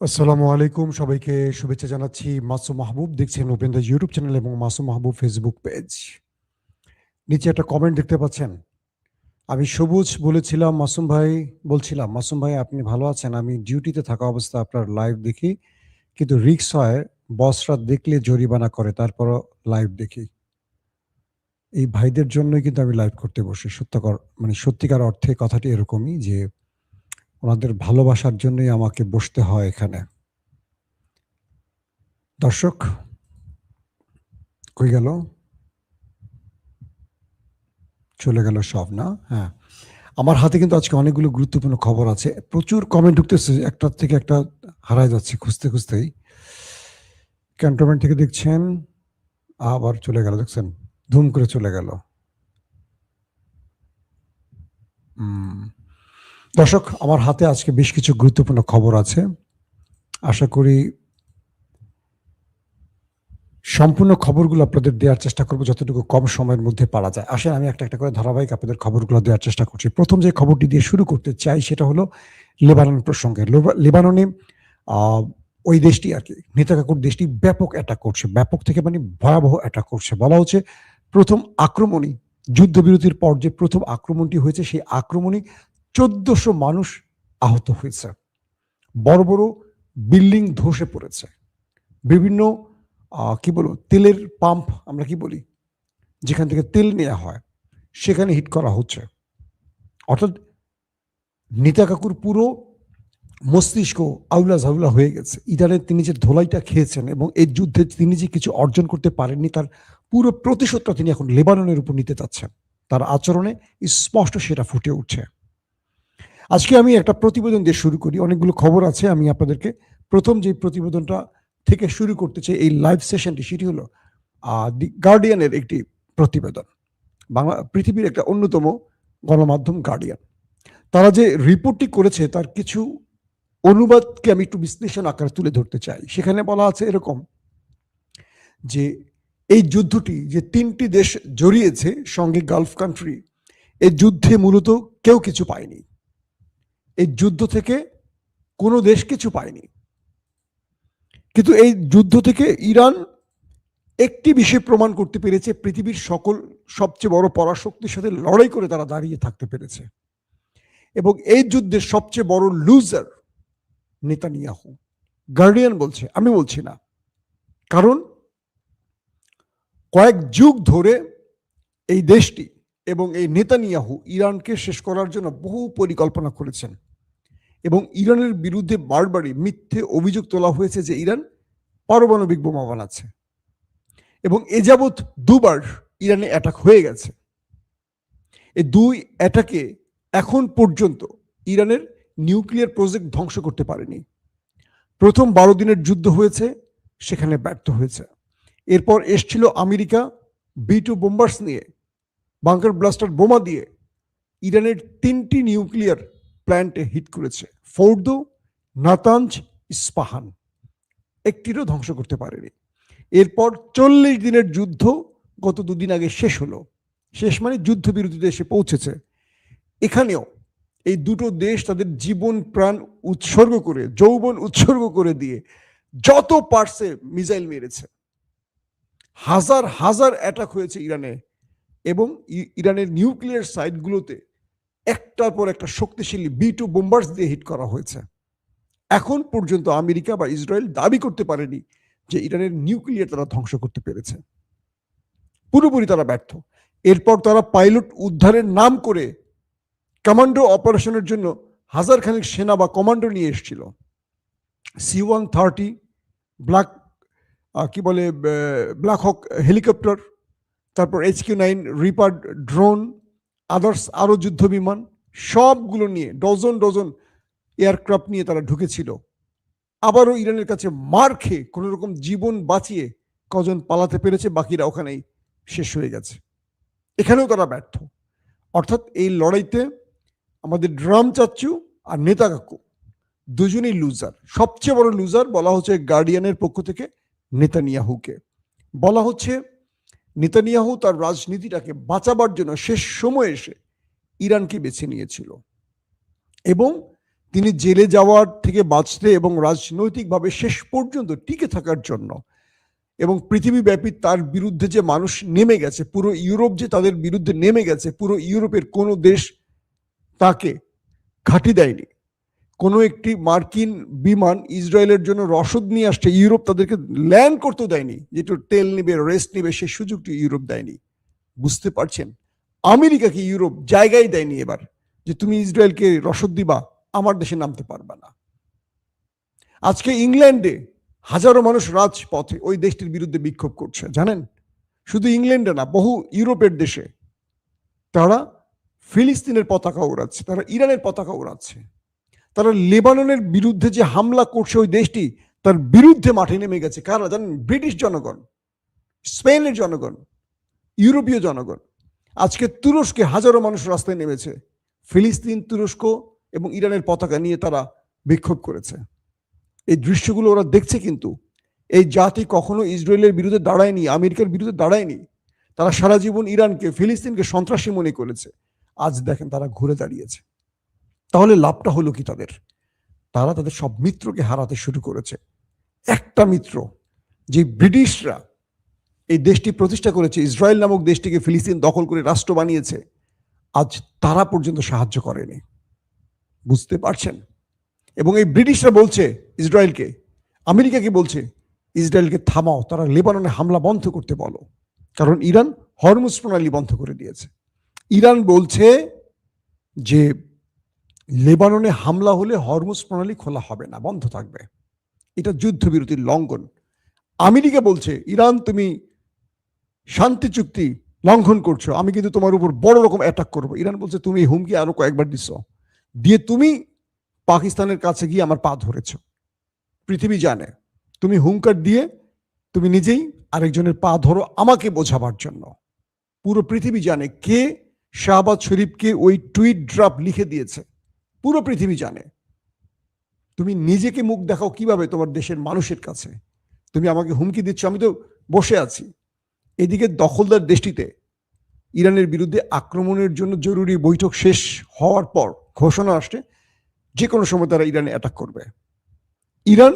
আসসালামু আলাইকুম, সবাইকে শুভেচ্ছা জানাচ্ছি। মাসুম মাহবুব দেখছেন ওপেন দ্য ইউটিউব চ্যানেল এবং মাসুম মাহবুব ফেসবুক পেজ। নিচে একটা কমেন্ট দেখতে পাচ্ছেন। আমি সবুজ বলেছিলাম মাসুম ভাই, বলছিলাম মাসুম ভাই আপনি ভালো আছেন? আমি ডিউটিতে থাকা অবস্থায় আপনার লাইভ দেখি, কিন্তু রিস্ক হয় বসরা দেখলে জরিমানা করে, তারপরও লাইভ দেখি। এই ভাইদের জন্যই কিন্তু আমি লাইভ করতে বসি। সত্যিকার অর্থে কথাটি এরকমই যে ওনাদের ভালোবাসার জন্যই আমাকে বসতে হয় এখানে। দর্শক কই গেল? চলে গেল সব, না? হ্যাঁ। আমার হাতে কিন্তু আজকে অনেকগুলো গুরুত্বপূর্ণ খবর আছে। প্রচুর কমেন্ট ঢুকতেছে। একটার থেকে একটা হারায় যাচ্ছি খুঁজতে, খুঁজতেই। ক্যান্টনমেন্ট থেকে দেখছেন, আবার চলে গেল দেখছেন? ধুম করে চলে গেল। উম দর্শক, আমার হাতে আজকে বেশ কিছু গুরুত্বপূর্ণ খবর আছে। আশা করি সম্পূর্ণ খবরগুলো আপনাদের দেওয়ার চেষ্টা করব যতটুকু কম সময়ের মধ্যে পারা যায়। আসেন আমি একটা করে ধারাবাহিক আপনাদের খবরগুলো দেওয়ার চেষ্টা করছি। ১ম যে খবরটি দিয়ে শুরু করতে চাই সেটা হলো লেবানন প্রসঙ্গে। লেবাননে আ ওই দেশটি আরকি, নেতানিয়াহুর দেশটি ব্যাপক অ্যাটাক করছে। ব্যাপক থেকে মানে ভয়াবহ অ্যাটাক করছে। বলা হচ্ছে ১ম আক্রমণই, যুদ্ধবিরতির পর যে ১ম আক্রমণটি হয়েছে সেই আক্রমণে ১৪০০ মানুষ আহত হয়েছে। বড়, বড় বিল্ডিং ধসে পড়েছে। বিভিন্ন কি বলবো, তেলের পাম্প আমরা কি বলি? যেখান থেকে তেল নেয়া হয়, সেখানে হিট করা হচ্ছে। অর্থাৎ নেতা কাকুর পুরো মস্তিষ্ক আউলা-ঝাউলা হয়ে গেছে। ইরানের তিনি যে ধোলাইটা খেয়েছেন এবং এই যুদ্ধে তিনি যে কিছু অর্জন করতে পারেননি, তার পুরো প্রতিশোধটা তিনি এখন লেবাননের উপর নিতে চাচ্ছেন। তার আচরণে স্পষ্ট সেটা ফুটে উঠছে। আজকে আমি একটা প্রতিবেদন দিয়ে শুরু করি। অনেকগুলো খবর আছে। আমি আপনাদেরকে ১ম যে প্রতিবেদনটা থেকে শুরু করতে চাই এই লাইভ সেশনটি, সেটি হলো দি গার্ডিয়ানের একটি প্রতিবেদন। পৃথিবীর একটা অন্যতম গণমাধ্যম গার্ডিয়ান। তারা যে রিপোর্টটি করেছে তার কিছু অনুবাদকে আমি একটু বিশ্লেষণ আকারে তুলে ধরতে চাই। সেখানে বলা আছে এরকম যে এই যুদ্ধটি যে ৩ টি দেশ জড়িয়েছে সঙ্গে গালফ কান্ট্রি, এই যুদ্ধে মূলত কেউ কিছু পায়নি। এই যুদ্ধ থেকে কোনো দেশ কিছু পায়নি। কিন্তু এই যুদ্ধ থেকে ইরান একটি বিষয় প্রমাণ করতে পেরেছে, পৃথিবীর সবচেয়ে বড় পরাশক্তির সাথে লড়াই করে তারা দাঁড়িয়ে থাকতে পেরেছে। এবং এই যুদ্ধের সবচেয়ে বড় লুজার নেতানিয়াহু। গার্ডিয়ান বলছে, আমি বলছি না। কারণ কয়েক যুগ ধরে এই দেশটি এবং এই নেতানিয়াহু ইরানকে শেষ করার জন্য বহু পরিকল্পনা করেছেন এবং ইরানের বিরুদ্ধে বারবারই মিথ্যে অভিযোগ তোলা হয়েছে যে ইরান পারমাণবিক বোমা বানাচ্ছে এবং এ যাবৎ দুবার ইরানে অ্যাটাক হয়ে গেছে। এই ২ অ্যাটাকে এখন পর্যন্ত ইরানের নিউক্লিয়ার প্রজেক্ট ধ্বংস করতে পারেনি। প্রথম ১২ দিনের যুদ্ধ হয়েছে, সেখানে ব্যর্থ হয়েছে। এরপর এসছিল আমেরিকা B-2 বোম্বার্স নিয়ে, বাংকার ব্লাস্টার বোমা দিয়ে ইরানের ৩টি নিউক্লিয়ার প্ল্যান্টে হিট করেছে। Fordow, Natanz, Isfahan. একটিরও ধ্বংস করতে পারেনি। এরপর ৪০ দিনের যুদ্ধ গত ২ দিন আগে শেষ হলো। শেষ মানে যুদ্ধবিরতিতে এসে পৌঁছেছে। এখানেও এই দুটো দেশ তাদের জীবন প্রাণ উৎসর্গ করে, যৌবন উৎসর্গ করে দিয়ে যত পারছে মিসাইল মেরেছে। হাজার হাজার অ্যাটাক হয়েছে ইরানে এবং ইরানের নিউক্লিয়ার সাইটগুলোতে একটার পর একটা শক্তিশালী B-2 বোম্বার্স দিয়ে হিট করা হয়েছে। এখন পর্যন্ত আমেরিকা বা ইসরায়েল দাবি করতে পারেনি যে ইরানের নিউক্লিয়ার তারা ধ্বংস করতে পেরেছে। পুরোপুরি তারা ব্যর্থ। এরপর তারা পাইলট উদ্ধারের নাম করে কমান্ডো অপারেশনের জন্য হাজার খানিক সেনা বা কমান্ডো নিয়ে এসেছিল। C-130 ব্ল্যাক কি বলে ব্ল্যাক হক হেলিকপ্টার, তারপর HQ-9 রিপার ড্রোন, আদার্স আরও যুদ্ধ বিমান, সবগুলো নিয়ে ডজন ডজন এয়ারক্রাফট নিয়ে তারা ঢুকেছিল। আবারও ইরানের কাছে মার খেয়ে কোনো রকম জীবন বাঁচিয়ে কজন পালাতে পেরেছে, বাকিরা ওখানেই শেষ হয়ে গেছে। এখানেও তারা ব্যর্থ। অর্থাৎ এই লড়াইতে আমাদের ড্রাম চাচ্চু আর নেতা কাকু দুজনেই লুজার। সবচেয়ে বড় লুজার বলা হচ্ছে গার্ডিয়ানের পক্ষ থেকে নেতানিয়াহুকে। বলা হচ্ছে নেতানিয়াহু তার রাজনীতিটাকে বাঁচাবার জন্য শেষ সময়ে এসে ইরানকে বেছে নিয়েছিল এবং তিনি জেলে যাওয়ার থেকে বাঁচতে এবং রাজনৈতিকভাবে শেষ পর্যন্ত টিকে থাকার জন্য, এবং পৃথিবীব্যাপী তার বিরুদ্ধে যে মানুষ নেমে গেছে, পুরো ইউরোপ যে তাদের বিরুদ্ধে নেমে গেছে, পুরো ইউরোপের কোনো দেশ তাকে ঘাঁটি দেয়নি। কোনো একটি মার্কিন বিমান ইসরায়েলের জন্য রসদ নিয়ে আসছে, ইউরোপ তাদেরকে ল্যান্ড করতেও দেয়নি, যেটু তেল নিবে, রেস্ট নিবে, সেই সুযোগটি ইউরোপ দেয়নি। বুঝতে পারছেন? আমেরিকাকে ইউরোপ জায়গায় দেয়নি এবার, যে তুমি ইসরায়েলকে রসদ দিবা, আমার দেশে নামতে পারবে না। আজকে ইংল্যান্ডে হাজারো মানুষ রাজপথে ওই দেশটির বিরুদ্ধে বিক্ষোভ করছে, জানেন? শুধু ইংল্যান্ডে না, বহু ইউরোপের দেশে তারা ফিলিস্তিনের পতাকা উড়াচ্ছে, তারা ইরানের পতাকা উড়াচ্ছে, তারা লেবাননের বিরুদ্ধে যে হামলা করছে ওই দেশটি, তার বিরুদ্ধে মাঠে নেমে গেছে। কারা জানেন? ব্রিটিশ জনগণ, স্পেনের জনগণ, ইউরোপীয় জনগণ। আজকে তুরস্কে হাজারো মানুষ রাস্তায় নেমেছে, ফিলিস্তিন, তুরস্ক এবং ইরানের পতাকা নিয়ে তারা বিক্ষোভ করেছে। এই দৃশ্যগুলো ওরা দেখছে, কিন্তু এই জাতি কখনো ইসরায়েলের বিরুদ্ধে দাঁড়ায়নি, আমেরিকার বিরুদ্ধে দাঁড়ায়নি। তারা সারা জীবন ইরানকে, ফিলিস্তিনকে সন্ত্রাসী মনে করেছে। আজ দেখেন তারা ঘুরে দাঁড়িয়েছে। তাহলে লাভটা হলো কি তাদের? তারা তাদের সব মিত্রকে হারাতে শুরু করেছে। একটা মিত্র, যে ব্রিটিশরা এই দেশটি প্রতিষ্ঠা করেছে, ইসরায়েল নামক দেশটিকে ফিলিস্তিন দখল করে রাষ্ট্র বানিয়েছে, আজ তারা পর্যন্ত সাহায্য করেনি। বুঝতে পারছেন? এবং এই ব্রিটিশরা বলছে ইসরায়েলকে, আমেরিকাকে বলছে ইসরায়েলকে থামাও, তারা লেবাননে হামলা বন্ধ করতে বলো, কারণ ইরান হরমুজ প্রণালী বন্ধ করে দিয়েছে। ইরান বলছে যে লেবাননে হামলা হলে হরমুজ প্রণালী খোলা হবে না, বন্ধ থাকবে, এটা যুদ্ধবিরতির লঙ্ঘন। আমেরিকা বলছে ইরান তুমি শান্তি চুক্তি লঙ্ঘন করছো, আমি কিন্তু তোমার উপর বড় রকম অ্যাটাক করবো। ইরান বলছে তুমি হুমকি আরো কয়েকবার দিচ্ছ, দিয়ে তুমি পাকিস্তানের কাছে গিয়ে আমার পা ধরেছ। পৃথিবী জানে তুমি হুঙ্কার দিয়ে তুমি নিজেই আরেকজনের পা ধরো আমাকে বোঝাবার জন্য। পুরো পৃথিবী জানে কে শাহবাজ শরীফকে ওই টুইট ড্রাফট লিখে দিয়েছে, পুরো পৃথিবী জানে। তুমি নিজেকে মুখ দেখাও কিভাবে তোমার দেশের মানুষের কাছে? তুমি আমাকে হুমকি দিচ্ছ, আমি তো বসে আছি। এদিকে দখলদার দেশটিতে ইরানের বিরুদ্ধে আক্রমণের জন্য জরুরি বৈঠক শেষ হওয়ার পর ঘোষণা আসছে যে কোনো সময় তারা ইরানে অ্যাটাক করবে। ইরান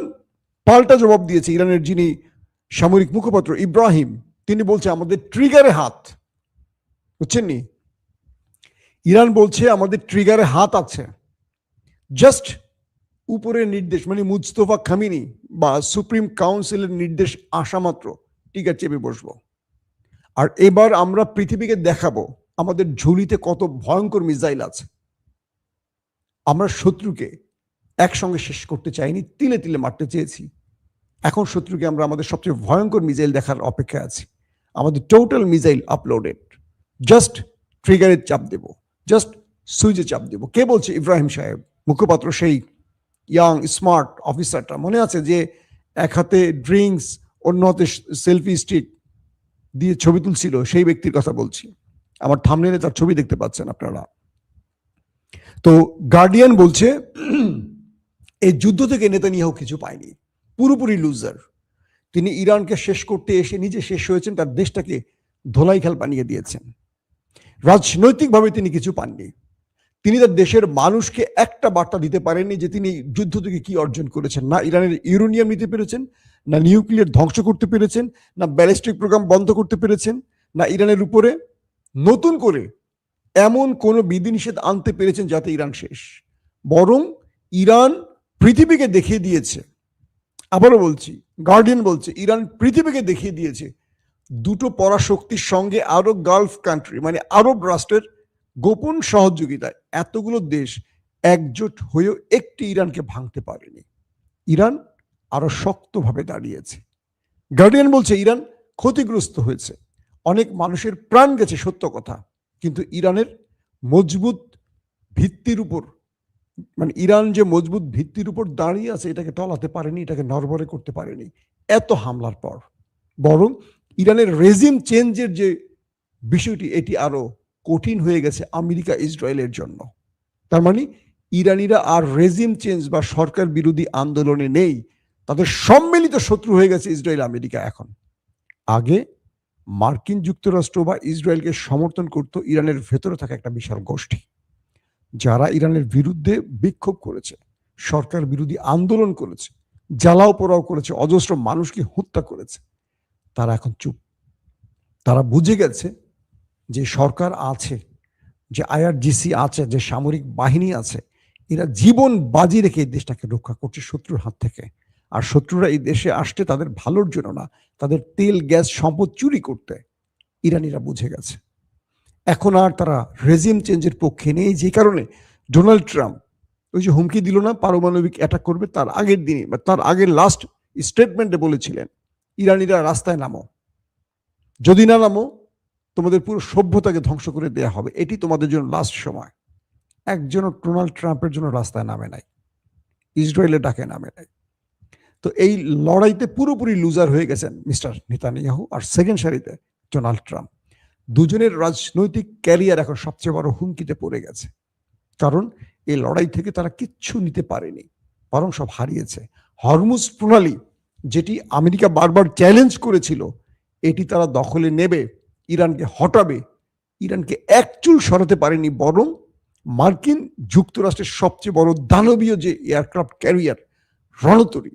পাল্টা জবাব দিয়েছে। ইরানের যিনি সামরিক মুখপাত্র ইব্রাহিম, তিনি বলছে আমাদের ট্রিগারে হাত, বুঝছেন নি? ইরান বলছে আমাদের ট্রিগারে হাত আছে, জাস্ট উপরের নির্দেশ, মানে মুস্তফা খামিনি বা সুপ্রিম কাউন্সিলের নির্দেশ আসা মাত্র ট্রিগার চেপে বসবো। আর এবার আমরা পৃথিবীকে দেখাবো আমাদের ঝুলিতে কত ভয়ঙ্কর মিসাইল আছে। আমরা শত্রুকে একসঙ্গে শেষ করতে চাইনি, তিলে তিলে মারতে চেয়েছি। এখন শত্রুকে আমরা আমাদের সবচেয়ে ভয়ঙ্কর মিসাইল দেখার অপেক্ষায় আছি। আমাদের টোটাল মিসাইল আপলোডেড, জাস্ট ট্রিগারে চাপ দেব, জাস্ট সুইচে চাপ দেব। কে বলছে? ইব্রাহিম সাহেব, মুখপাত্র, সেই ইয়াং স্মার্ট অফিসারটা, মনে আছে যে এক হাতে ড্রিঙ্কস অন্য হাতে সেলফি স্টিক দিয়ে ছবি তুলছিল, সেই ব্যক্তির কথা বলছি। আমার থাম্বনেইলে তার ছবি দেখতে পাচ্ছেন আপনারা। তো গার্ডিয়ান বলছে এই যুদ্ধ থেকে নেতানিয়াহু কিছু পায়নি, পুরোপুরি লুজার। তিনি ইরানকে শেষ করতে এসে নিজে শেষ হয়েছেন, তার দেশটাকে ধোলাই খাল বানিয়ে দিয়েছেন। রাজনৈতিকভাবে তিনি কিছু পাননি। তিনি তার দেশের মানুষকে একটা বার্তা দিতে পারেননি যে তিনি যুদ্ধ থেকে কি অর্জন করেছেন। না ইরানের ইউরেনিয়াম নিতে পেরেছেন, না নিউক্লিয়ার ধ্বংস করতে পেরেছেন, না ব্যালিস্টিক প্রোগ্রাম বন্ধ করতে পেরেছেন, না ইরানের উপরে নতুন করে এমন কোনো বিধিনিষেধ আনতে পেরেছেন যাতে ইরান শেষ। বরং ইরান পৃথিবীকে দেখিয়ে দিয়েছে, আবারও বলছি, গার্ডিয়ান বলছে ইরান পৃথিবীকে দেখিয়ে দিয়েছে দুটো পরাশক্তির সঙ্গে আরো গালফ কান্ট্রি মানে আরব রাষ্ট্রের গোপন সহযোগিতায় এতগুলো দেশ একজোট হয়েও একটি ইরানকে ভাঙতে পারেনি। ইরান আরো শক্তভাবে দাঁড়িয়েছে। গার্ডিয়ান বলছে ইরান ক্ষতিগ্রস্ত হয়েছে, অনেক মানুষের প্রাণ গেছে, সত্য কথা, কিন্তু ইরানের মজবুত ভিত্তির উপর, মানে ইরান যে মজবুত ভিত্তির উপর দাঁড়িয়ে আছে এটাকে টলাতে পারেনি, এটাকে নড়বড়ে করতে পারেনি এত হামলার পর। বরং ইরানের রেজিম চেঞ্জের যে বিষয়টি, এটি আরো কঠিন হয়ে গেছে আমেরিকা ইসরায়েলের জন্য। তার মানে ইরানিরা আর রেজিম চেঞ্জ বা সরকার বিরোধী আন্দোলনে নেই, তাদের সম্মিলিত শত্রু হয়ে গেছে ইসরায়েল আমেরিকা এখন। আগে মার্কিন যুক্তরাষ্ট্র বা ইসরায়েলকে সমর্থন করত ইরানের ভেতরে থাকা একটা বিশাল গোষ্ঠী, যারা ইরানের বিরুদ্ধে বিক্ষোভ করেছে, সরকার বিরোধী আন্দোলন করেছে, জ্বালাও পোড়াও করেছে, অজস্র মানুষকে হত্যা করেছে, তারা এখন চুপ। তারা বুঝে গেছে যে সরকার আছে, যে আইআরজিসি আছে, যে সামরিক বাহিনী আছে, এরা জীবন বাজি রেখে এই দেশটাকে রক্ষা করছে শত্রুর হাত থেকে। আর শত্রুরা এই দেশে আসছে তাদের ভালোর জন্য না, তাদের তেল গ্যাস সম্পদ চুরি করতে। ইরানিরা বুঝে গেছে। এখন আর তারা রেজিম চেঞ্জের পক্ষে নেই, যে কারণে ডোনাল্ড ট্রাম্প ওই যে হুমকি দিল না পারমাণবিক অ্যাটাক করবে, তার আগের দিনই বা তার আগের লাস্ট স্টেটমেন্টে বলেছিলেন, ইরানিরা রাস্তায় নামো, যদি না নামো তোমাদের পুরো সভ্যতাকে ধ্বংস করে দেয়া হবে, এটি তোমাদের জন্য লাস্ট সময়। একজনও ডোনাল্ড ট্রাম্পের জন্য রাস্তায় নামে নাই, ইসরায়েলের ডাকে নামে নাই। তো এই লড়াইতে পুরোপুরি লুজার হয়ে গেছেন মিস্টার নেতানিয়াহু আর সেকেন্ড সারিতে ডোনাল্ড ট্রাম্প। দুজনের রাজনৈতিক ক্যারিয়ার এখন সবচেয়ে বড় হুমকিতে পড়ে গেছে, কারণ এই লড়াই থেকে তারা কিচ্ছু নিতে পারেনি, বরং সব হারিয়েছে। হরমুজ প্রণালী, যেটি আমেরিকা বারবার চ্যালেঞ্জ করেছিল, এটি তারা দখলে নেবে, ইরানকে হটাবে, ইরানকে এক চুল সরাতে পারেনি, বরং মার্কিন যুক্তরাষ্ট্রের সবচেয়ে বড় দানবীয় যে এয়ারক্রাফট ক্যারিয়ার রণতরী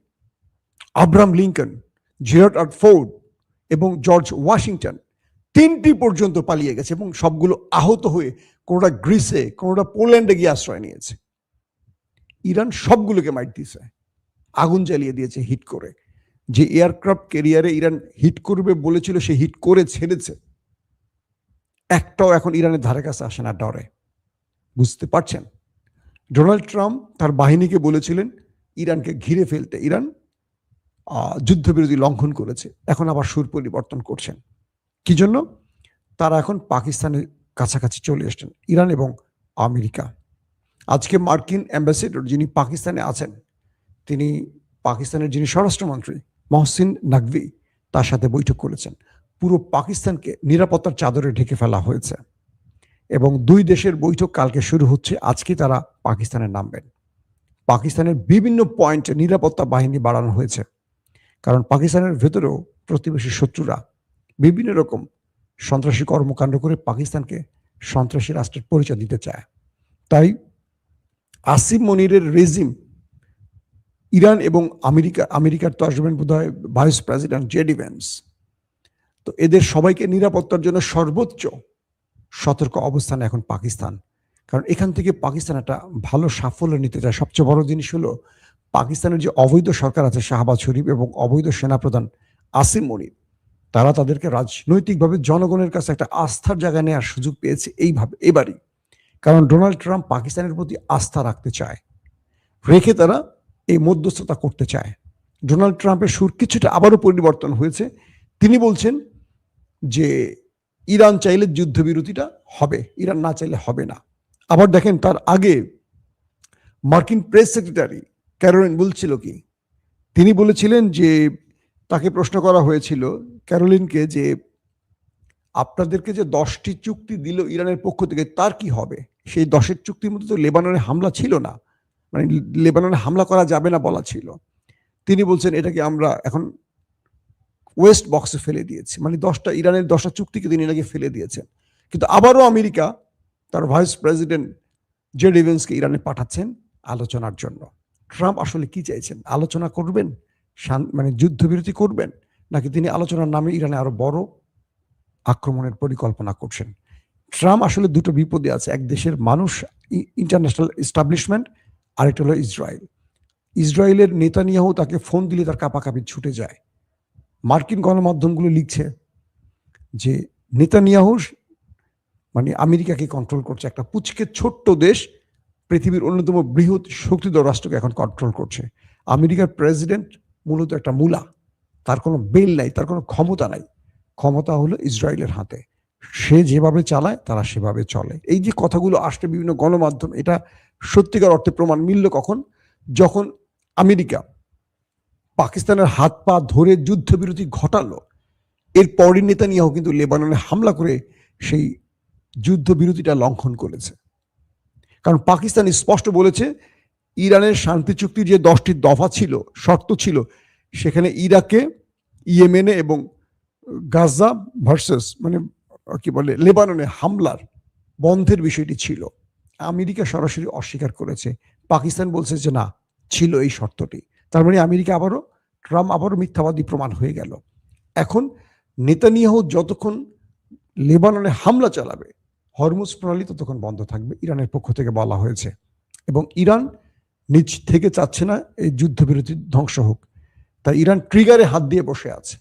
Abraham Lincoln, Gerald R Ford এবং জর্জ ওয়াশিংটন, তিনটি পর্যন্ত পালিয়ে গেছে এবং সবগুলো আহত হয়ে কোনোটা গ্রিসে, কোনোটা পোল্যান্ডে গিয়ে আশ্রয় নিয়েছে। ইরান সবগুলোকে মাইট দিয়েছে, আগুন জ্বালিয়ে দিয়েছে হিট করে। যে এয়ারক্রাফট ক্যারিয়ারে ইরান হিট করবে বলেছিল, সে হিট করে ছেড়েছে, একটাও এখন ইরানের ধারে কাছে আসে না ডরে। বুঝতে পারছেন? ডোনাল্ড ট্রাম্প তার বাহিনীকে বলেছিলেন ইরানকে ঘিরে ফেলতে, ইরান যুদ্ধবিরতি লঙ্ঘন করেছে, এখন আবার সুর পরিবর্তন করছেন। কি জন্য? তারা এখন পাকিস্তানের কাছাকাছি চলে এসছেন, ইরান এবং আমেরিকা। আজকে মার্কিন অ্যাম্বাসেডর যিনি পাকিস্তানে আছেন, তিনি পাকিস্তানের যিনি স্বরাষ্ট্রমন্ত্রী মহসিন নাকভি, তার সাথে বৈঠক করেছেন। পুরো পাকিস্তানকে নিরাপত্তার চাদরে ঢেকে ফেলা হয়েছে এবং দুই দেশের বৈঠক কালকে শুরু হচ্ছে। আজকে তারা পাকিস্তানে নামবেন। পাকিস্তানের বিভিন্ন পয়েন্টে নিরাপত্তা বাহিনী বাড়ানো হয়েছে, কারণ পাকিস্তানের ভেতরেও প্রতিবেশী শত্রুরা বিভিন্ন রকম সন্ত্রাসী কর্মকাণ্ড করে পাকিস্তানকে সন্ত্রাসী রাষ্ট্রের পরিচয় দিতে চায়। তাই আসিম মনিরের রেজিম, ইরান এবং আমেরিকার তো আসবেন বোধহয় ভাইস প্রেসিডেন্ট জেডি ভ্যান্স, তো এদের সবাইকে নিরাপত্তার জন্য সর্বোচ্চ সতর্ক অবস্থানে এখন পাকিস্তান। কারণ এখান থেকে পাকিস্তান একটা ভালো সাফল্য নিতে চায়। সবচেয়ে বড় জিনিস হলো পাকিস্তানের যে অবৈধ সরকার আছে শাহবাজ শরীফ এবং অবৈধ সেনাপ্রধান আসিম মনির, তারা তাদেরকে রাজনৈতিকভাবে জনগণের কাছে একটা আস্থার জায়গায় নেওয়ার সুযোগ পেয়েছে এইভাবে এবারই। কারণ ডোনাল্ড ট্রাম্প পাকিস্তানের প্রতি আস্থা রাখতে চায়, রেখে তারা এই মধ্যস্থতা করতে চায়। ডোনাল্ড ট্রাম্পের সুর কিছুটা আবারও পরিবর্তন হয়েছে। তিনি বলছেন যে ইরান চাইলে যুদ্ধবিরতিটা হবে, ইরান না চাইলে হবে না। আবার দেখেন, তার আগে মার্কিন প্রেস সেক্রেটারি ক্যারোলিন বলছিল কি, তিনি বলেছিলেন যে তাকে প্রশ্ন করা হয়েছিল ক্যারোলিনকে যে আপনাদেরকে যে 10টি চুক্তি দিল ইরানের পক্ষ থেকে তার কি হবে? সেই 10এর চুক্তির মধ্যে তো লেবাননে হামলা ছিল না, মানে লেবাননে হামলা করা যাবে না বলা ছিল। তিনি বলছেন এটাকে আমরা এখন ওয়েস্ট বক্সে ফেলে দিয়েছি, মানে ইরানের 10টা চুক্তিকে তিনি এটাকে ফেলে দিয়েছেন। কিন্তু আবারও আমেরিকা তার ভাইস প্রেসিডেন্ট জেডি ভ্যান্সকে ইরানে পাঠাচ্ছেন আলোচনার জন্য। ট্রাম্প আসলে কি চাইছেন? আলোচনা করবেন, মানে যুদ্ধবিরতি করবেন, নাকি তিনি আলোচনার নামে ইরানে আরো বড় আক্রমণের পরিকল্পনা করছেন? ট্রাম্প আসলে দুটো বিপদে আছে, এক দেশের মানুষ, ইন্টারন্যাশনাল এস্টাবলিশমেন্ট, আরেকটা হলো ইসরায়েল। ইসরায়েলের নেতানিয়াহু তাকে ফোন দিলে তার কাঁপাকাঁপি ছুটে যায়। মার্কিন গণমাধ্যমগুলো লিখছে যে নেতানিয়াহু মানে আমেরিকাকে কন্ট্রোল করছে, একটা পুচকে ছোট্ট দেশ পৃথিবীর অন্যতম বৃহৎ শক্তিধর রাষ্ট্রকে এখন কন্ট্রোল করছে। আমেরিকার প্রেসিডেন্ট মূলত একটা মূলা, তার কোনো বেল নাই, তার কোনো ক্ষমতা নাই। ক্ষমতা হলো ইসরায়েলের হাতে, সে যেভাবে চালায় তারা সেভাবে চলে। এই যে কথাগুলো আসছে বিভিন্ন গণমাধ্যম, এটা সত্যিকার অর্থে প্রমাণ মিলল কখন? যখন আমেরিকা পাকিস্তানের হাত পা ধরে যুদ্ধবিরতি ঘটালো, এরপরই নেতানিয়াহু কিন্তু লেবাননে হামলা করে সেই যুদ্ধবিরতিটা লঙ্ঘন করেছে। কারণ পাকিস্তান স্পষ্ট বলেছে ইরানের শান্তি চুক্তির যে 10টি দফা ছিল, শর্ত ছিল, সেখানে ইরাকে, ইয়েমেনে এবং গাজা ভার্সেস মানে কি বলে লেবাননে হামলার বন্ধের বিষয়টি ছিল। আমেরিকা সরাসরি অস্বীকার করেছে, পাকিস্তান বলছে যে না, ছিল এই শর্তটি। তার মানে ট্রাম্প আবারও মিথ্যাবাদী প্রমাণ হয়ে গেল। এখন নেতানিয়াহু যতক্ষণ লেবাননে হামলা চালাবে, হরমুজ প্রণালী ততক্ষণ বন্ধ থাকবে, ইরানের পক্ষ থেকে বলা হয়েছে। এবং ইরান নিজ থেকে চাচ্ছে না এই যুদ্ধবিরতি ধ্বংস হোক, তাই ইরান ট্রিগারে হাত দিয়ে বসে আছে।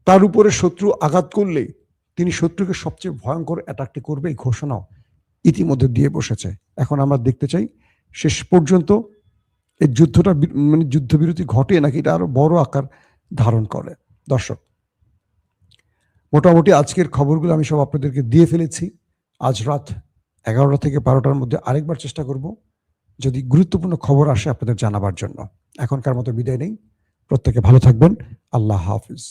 তার উপরে শত্রু আঘাত করলেই তিনি শত্রুকে সবচেয়ে ভয়ঙ্কর অ্যাটাকটি করবে এই ঘোষণাও ইতিমধ্যে দিয়ে বসেছে। এখন আমরা দেখতে চাই শেষ পর্যন্ত এই যুদ্ধবিরতি ঘটে নাকি এটা আরো বড় আকার ধারণ করে। দর্শক, মোটামুটি আজকের খবরগুলো আমি সব আপনাদেরকে দিয়ে ফেলেছি। আজ রাত 11টা থেকে 12টার মধ্যে আরেকবার চেষ্টা করব যদি গুরুত্বপূর্ণ খবর আসে আপনাদের জানাবার জন্য। এখনকার মতো বিদায় নেই, প্রত্যেকে ভালো থাকবেন। আল্লাহ হাফিজ।